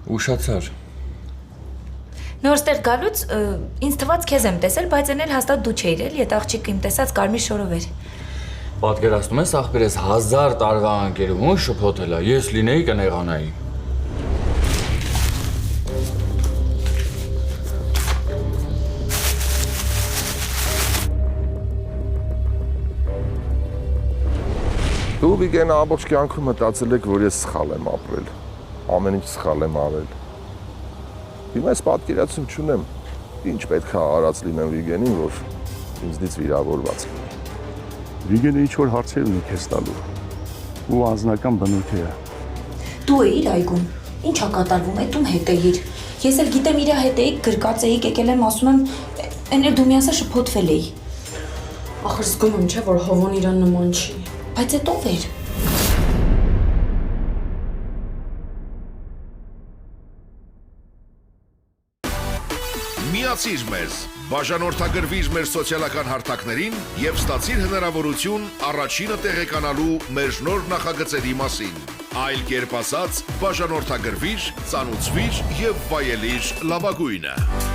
Ուշացար։ Նոր ստեղ գալուց ինձ թվաց քեզ եմ տեսել, բայց այն էլ հաստատ դու չէիր էլ, եթե աղջիկը իմ տեսած կարմիր շորով էր։ Պատկերացնում ես աղբերես 1000 տարվա անկերուն շփոթել է, ես լինեի կնեղանայի։ Դու Վիգենը ամբողջ կյանքում մտածել եք, որ ես սխալ եմ ապրել, ամեն ինչ սխալ եմ արել։ Հիմա ես պատկերացում չունեմ, ինչ պետք է արած լինեմ Վիգենին, որ ինձնից վիրավորված։ Վիգենը ինչ-որ հարցեր ունի քեզ տալու ու անձնական բնույթ է։ Դու էիր այգում, ի՞նչ ա կատարվում, այդ ում հետ էիր։ Ես էլ գիտեմ իր հետ էի, գրկած էի, եկել եմ ասում եմ, այն էլ դու միասը շփոթվել էի։ Ախր զգում եմ, չէ, որ Հովոն իրան նման չի։ Բայց այդ ով էր։ Միացիր մեզ, բաժանորդագրվիր մեր սոցիալական հարթակներին և ստացիր հնարավորություն առաջինը տեղեկանալու մեր նոր նախագծերի մասին։ Այլ կերպ ասած, բաժանորդագրվիր, ծանուցվիր և վայելիր լավագույնը։